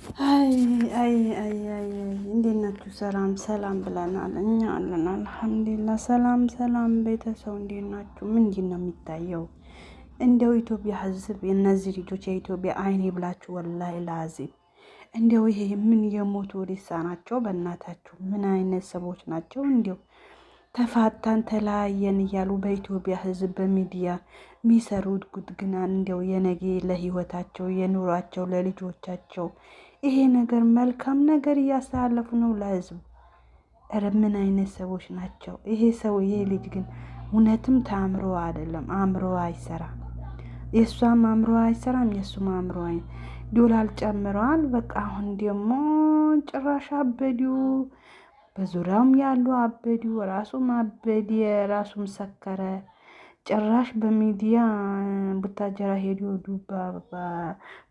አይ አይ አይ አይ እንዴት ናችሁ? ሰላም ሰላም ብለናል። እኛ አለን አልሐምዱሊላህ። ሰላም ሰላም ቤተሰብ እንዴት ናችሁ? ምንድን ነው የሚታየው? እንደው ኢትዮጵያ ሕዝብ የእነዚህ ልጆች የኢትዮጵያ አይኔ ብላችሁ ወላሂ ላዚም እንደው ይሄ ምን የሞቱ ሬሳ ናቸው? በእናታችሁ ምን አይነት ሰዎች ናቸው? እንደው ተፋታን ተለያየን እያሉ በኢትዮጵያ ሕዝብ በሚዲያ የሚሰሩት ጉድ ግና እንደው የነገ ለህይወታቸው የኑሯቸው ለልጆቻቸው ይሄ ነገር መልካም ነገር እያስተላለፉ ነው ለህዝብ። ኧረ ምን አይነት ሰዎች ናቸው? ይሄ ሰው ይሄ ልጅ ግን እውነትም ተአምሮ አይደለም፣ አእምሮ አይሰራም። የእሷም አእምሮ አይሰራም፣ የእሱም አእምሮ ዶላር ጨምረዋል። በቃ አሁን ደግሞ ጭራሽ አበዱ። በዙሪያውም ያሉ አበዱ፣ ራሱም አበድ፣ ራሱም ሰከረ። ጭራሽ በሚዲያ ቡታጀራ ሄዶ ዱባ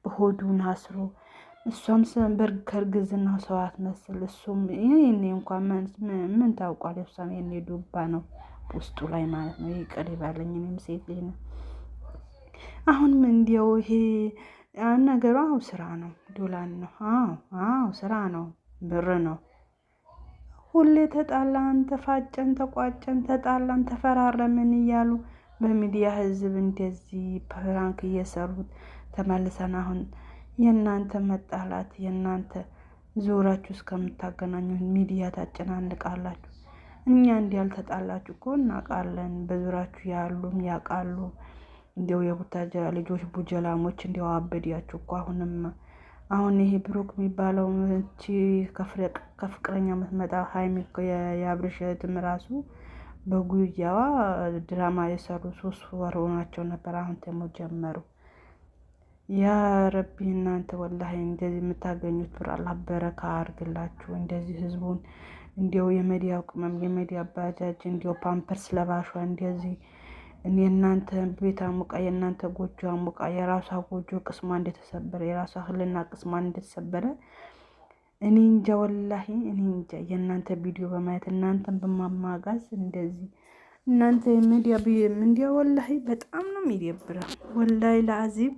በሆዱን አስሮ እሷም ከእርግዝናው ሰው አትመስል። እሱም ይሄኔ እንኳን ምን ታውቋል? እሷም የኔ ዱባ ነው ውስጡ ላይ ማለት ነው። ይቅር ይበለኝ፣ እኔም ሴት ልጅ ነው። አሁንም እንዲያው ይሄ ነገሩ ስራ ነው፣ ዶላር ነው። አዎ ስራ ነው፣ ብር ነው። ሁሌ ተጣላን፣ ተፋጨን፣ ተቋጨን፣ ተጣላን፣ ተፈራረምን እያሉ በሚዲያ ህዝብ እንደዚህ ፕራንክ እየሰሩት ተመልሰን አሁን የእናንተ መጣላት የእናንተ ዞራችሁ እስከምታገናኙ ሚዲያ ታጨናንቃላችሁ። እኛ እንዲህ ያልተጣላችሁ እኮ እናውቃለን። በዙራችሁ ያሉም ያውቃሉ። እንዲያው የቡታጀራ ልጆች ቡጀላሞች እንዲያው አበዲያችሁ እኮ አሁን ይሄ ብሩክ የሚባለው እቺ ከፍቅረኛ የምትመጣ ሀይሚ የአብርሽ እህትም ራሱ በጉያዋ ድራማ የሰሩ 3 ወር ሆናቸው ነበር። አሁን ደግሞ ጀመሩ። ያ ረቢ እናንተ ወላሂ እንደዚህ የምታገኙት ብር አላህ በረካ አድርግላችሁ። እንደዚህ ህዝቡን እንዲያው የሚዲያው ቅመም የሚዲያ አባጃጅ እንዲያው ፓምፐርስ ለባሿ እንደዚህ የእናንተ ቤት አሙቃ የእናንተ ጎጆ አሙቃ የራሷ ጎጆ ቅስሟ እንደተሰበረ የራሷ ህልና ቅስሟ እንደተሰበረ እኔ እንጃ ወላሂ እኔ እንጃ። የእናንተ ቪዲዮ በማየት እናንተን በማማጋዝ እንደዚህ እናንተ ሚዲያ ወላሂ በጣም ነው የሚደብረው ወላሂ ለአዚብ።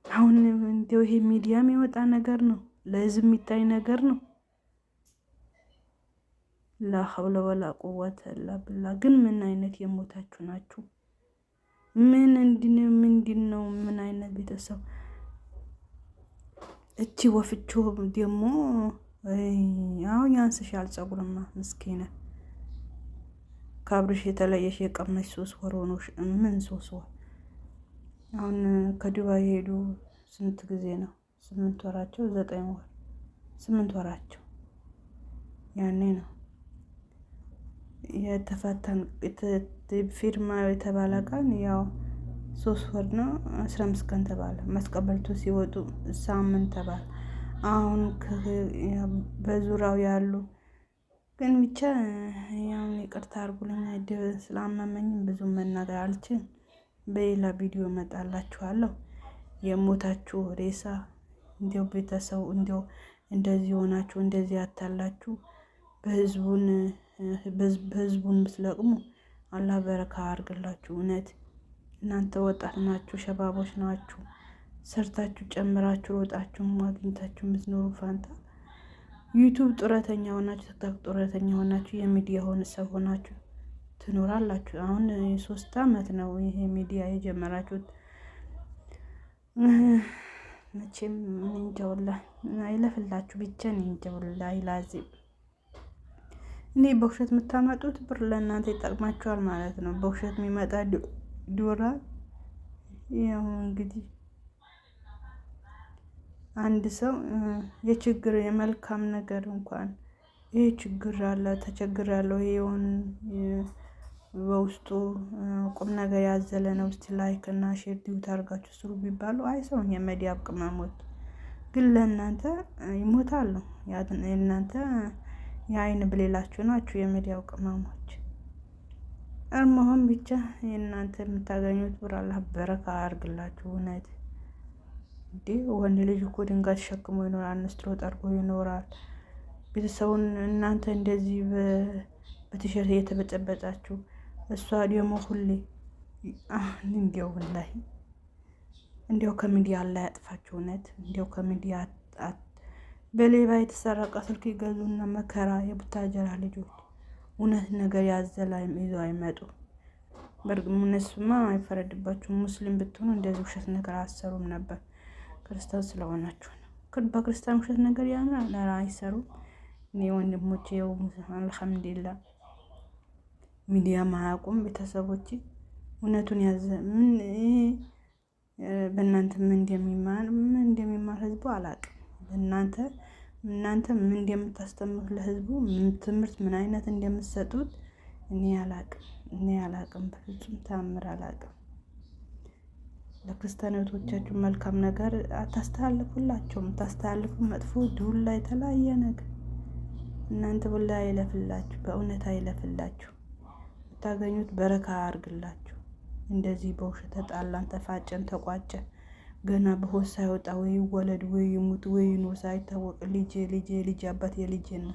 አሁን እንዲያው ይሄ ሚዲያ የሚወጣ ነገር ነው፣ ለህዝብ የሚታይ ነገር ነው። ላ ሐውለ ወላ ቁወተ ኢላ ቢላህ። ግን ምን አይነት የሞታችሁ ናችሁ? ምንድን ነው? ምን አይነት ቤተሰብ? እቺ ወፍቾ ደግሞ አሁን ያንስሻል ጸጉርማ ምስኪነ ከአብርሽ የተለየሽ የቀመሽ 3 ወር ሆኖሽ። ምን 3 ወር? አሁን ከዱባይ ሄዱ ስንት ጊዜ ነው? 8 ወራቸው 9 ወር 8 ወራቸው ያኔ ነው የተፈተን ፊርማ የተባለ ቀን ያው 3 ወር ነው 15 ቀን ተባለ። ማስቀበልቶ ሲወጡ ሳምንት ተባለ። አሁን በዙሪያው ያሉ ግን ብቻ ያው ይቅርታ አድርጉልኝ ስላመመኝ ብዙ መናገር አልችልም። በሌላ ቪዲዮ እመጣላችኋለሁ። የሞታችሁ ሬሳ እንዲያው ቤተሰቡ እንዲያው እንደዚህ ሆናችሁ እንደዚህ ያታላችሁ በህዝቡን ብትለቅሙ አላህ በረካ አድርግላችሁ። እውነት እናንተ ወጣት ናችሁ፣ ሸባቦች ናችሁ። ሰርታችሁ ጨምራችሁ ሮጣችሁ ማግኘታችሁ የምትኖሩ ፋንታ ዩቱብ ጡረተኛ ሆናችሁ ቲክቶክ ጡረተኛ ሆናችሁ የሚዲያ ሆነ ሰው ሆናችሁ ትኖራላችሁ። አሁን 3 አመት ነው ይሄ ሚዲያ የጀመራችሁት። መቼም እንጃ ወላሂ አይለፍላችሁ ብቻ እንጃ ወላሂ ላዚም። እኔ በውሸት የምታመጡት ብር ለእናንተ ይጠቅማችኋል ማለት ነው። በውሸት የሚመጣ ዶላር ያው እንግዲህ አንድ ሰው የችግር የመልካም ነገር እንኳን ይሄ ችግር አለ ተቸግር ያለው ይሄውን በውስጡ ቁም ነገር ያዘለ ነው። እስቲ ላይክ እና ሼር ዲዩት አድርጋችሁ ስሩ ቢባሉ አይሰሩም። የሚዲያ ቅመሞች ግን ለእናንተ ይሞታሉ። የእናንተ የአይን ብሌላችሁ ናችሁ የሚዲያው ቅመሞች። እርሞህም ብቻ የእናንተ የምታገኙት ብር አላህ በረካ አድርግላችሁ። እውነት እንዴ ወንድ ልጅ እኮ ድንጋይ ተሸክሞ ይኖራል፣ አንስቶ ጠርጎ ይኖራል። ቤተሰቡን እናንተ እንደዚህ በቲሸርት እየተበጨበጫችሁ እሷ ደግሞ ሁሌ እንዲያው ወላሂ እንዲያው ከሚዲያ አላህ ያጥፋችሁ። እውነት እንዲያው ከሚዲያ በሌባ የተሰረቀ ስልክ ይገዙና መከራ የቡታጀራ ልጆች እውነት ነገር ያዘላ ይዘው አይመጡ። በርግጥ እነሱማ አይፈረድባችሁም። ሙስሊም ብትሆኑ እንደዚህ ውሸት ነገር አሰሩም ነበር። ክርስቲያን ስለሆናችሁ ነው። በክርስቲያን ውሸት ነገር ያምራል አይሰሩም። እኔ ወንድሞቼ ያው አልሐምዱሊላህ ሚዲያ ማያውቁም ቤተሰቦቼ እውነቱን ያዘ ምን በእናንተ ምን እንደሚማር ህዝቡ አላውቅም። እናንተ ምን እንደምታስተምሩት ለህዝቡ ምን ትምህርት ምን አይነት እንደምትሰጡት እኔ አላውቅም። በፍጹም ተአምር አላውቅም። ለክርስቲያኖቻችሁ መልካም ነገር አታስተላልፉላቸውም። ታስተላልፉ መጥፎ ዱላ የተለያየ ነገር እናንተ ሁላ አይለፍላችሁ፣ በእውነት አይለፍላችሁ። የምታገኙት በረካ አድርግላችሁ። እንደዚህ በውሸት ተጣላን፣ ተፋጨን፣ ተቋጨ ገና በሆድ ሳይወጣ ወይ ወለድ ወይ ይሙት ወይ ነው ሳይታወቅ ልጅ አባት የልጅና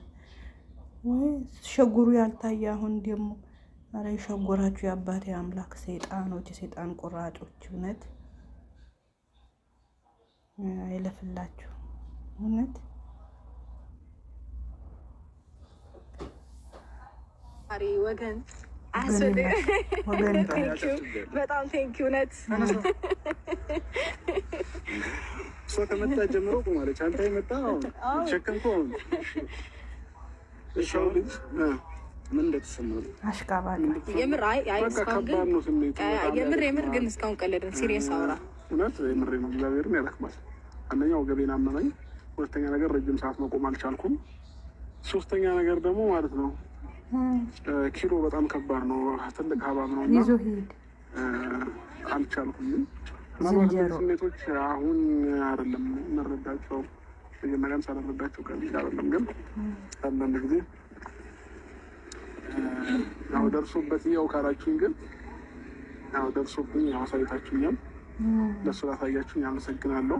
ወይ ሸጉሩ ያልታየ አሁን ደግሞ አረ ሸጉራችሁ የአባቴ አምላክ ሰይጣኖች ሰይጣን ቆራጮች እውነት አይለፍላችሁ እውነት አሪ ወገን በጣም ቴንኪው ነት ሰው ከመጣ ጀምሮ ማለት አንተ የመጣ ሸከምኩ እሺው ልጅ ምን እንደተሰማው አሽቃባጭ የምር የምር ግን እስካሁን ቀለደን ሲሪየስ አውራ እውነት የምር ነው። እግዚአብሔርን ያረክማል። አንደኛው ገቤና አመመኝ፣ ሁለተኛ ነገር ረጅም ሰዓት መቆም አልቻልኩም፣ ሶስተኛ ነገር ደግሞ ማለት ነው ኪሎ በጣም ከባድ ነው። ትልቅ ሀባብ ነው እና አልቻልኩም። ስሜቶች አሁን አይደለም መረዳቸው፣ መጀመሪያም ሳልረዳቸው ቀልጅ አይደለም። ግን አንዳንድ ጊዜ ያው ደርሶበት ያው ካላችሁኝ ግን ያው ደርሶብኝ ያው ሳይታችሁኛል። ለሱ ላሳያችሁኝ አመሰግናለሁ።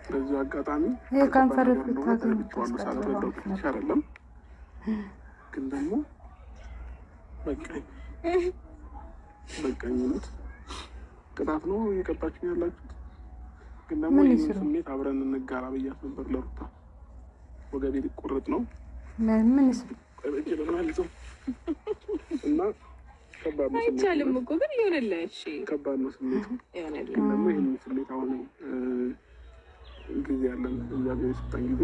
በዚህ አጋጣሚ የካንፈረት ብታገኝ ሳልረዳው አይደለም። ግን ደግሞ በቃኝነት ቅጣት ነው እየቀጣችሁ ያላችሁት። ግን ደግሞ ይህን ስሜት አብረን እንጋራ ብያት ነበር ለሩታ። ወገቤ ሊቆረጥ ነው እና ከባድ ነው አይቻልም እኮ ግን ይሆንልህ። እሺ ከባድ ነው ስሜቱ። ግን ደግሞ ይህን ስሜት አሁን ጊዜ ያለን እግዚአብሔር የሰጠን ጊዜ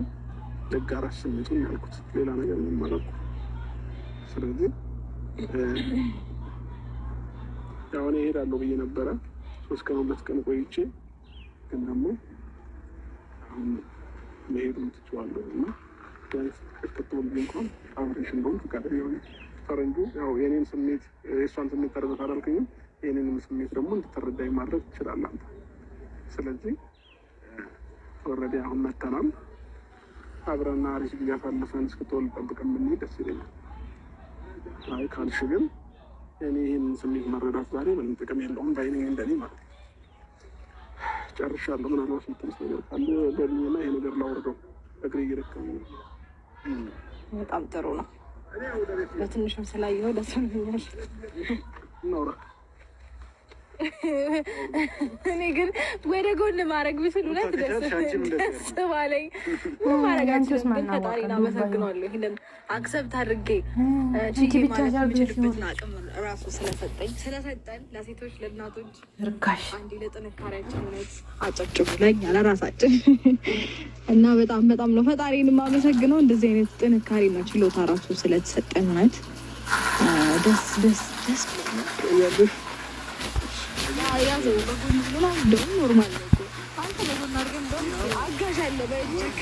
ለጋራሽ ስሜቱን ያልኩት ሌላ ነገር ምን ማለት ነው። ስለዚህ ያው እኔ እሄዳለሁ ብዬ ነበረ 3 ቀን 2 ቀን ቆይቼ ግን ደግሞ አሁን መሄዱን ትችዋለሁ እና ቢያንስ ከተወልኩ እንኳን አብሬሽ እንደሆን ፈቃደኛ ሆነ ፈረንጁ ያው የኔን ስሜት የእሷን ስሜት ተረዳት አላልከኝም። የኔንም ስሜት ደግሞ እንድትረዳኝ ማድረግ ትችላለህ አንተ። ስለዚህ ወረዴ አሁን መተናል። አብረና አሪፍ ጊዜ አሳልፈን እስክትወልድ ጠብቀን ብንሄድ ደስ ይለኛል። አይ ካልሽ ግን እኔ ይህን ስሜት መረዳት ዛሬ ምንም ጥቅም የለውም ባይነኝ እንደኔ ማለት ነው። ጨርሻለሁ። ምናልባት የምትልስ ነገር ካለ በልኝና ይሄ ነገር ላወርደው እግሬ እየደከመኝ ነው። በጣም ጥሩ ነው። በትንሹም ስላየኸው ደስ ብሎኛል። እናውራ። እኔ ግን ወደ ጎን ማድረግ ብችል እውነት ደስ ባለኝ። ማድረጋችን ግን ፈጣሪን አመሰግናለሁ። ይሄንን አክሰብት አድርጌ ቺኪ ማለት የምችልበትን አቅም ራሱ ስለሰጠን ለሴቶች ለእናቶች ርካሽ አንዴ ለጥንካሬያችን እውነት አጨብጭቡ ለኛ ለራሳችን እና በጣም በጣም ነው ፈጣሪን የማመሰግነው። እንደዚህ አይነት ጥንካሬና ችሎታ ራሱ ስለተሰጠን እውነት ደስ ብሎኛል። ያዘው በጎን ብሎ እንደውም ኖርማል ነው እኮ አንተ በጎን አድርገን እንደውም አጋዥ አለ በእጅ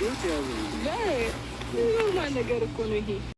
ኖርማል ነገር እኮ ነው ይሄ።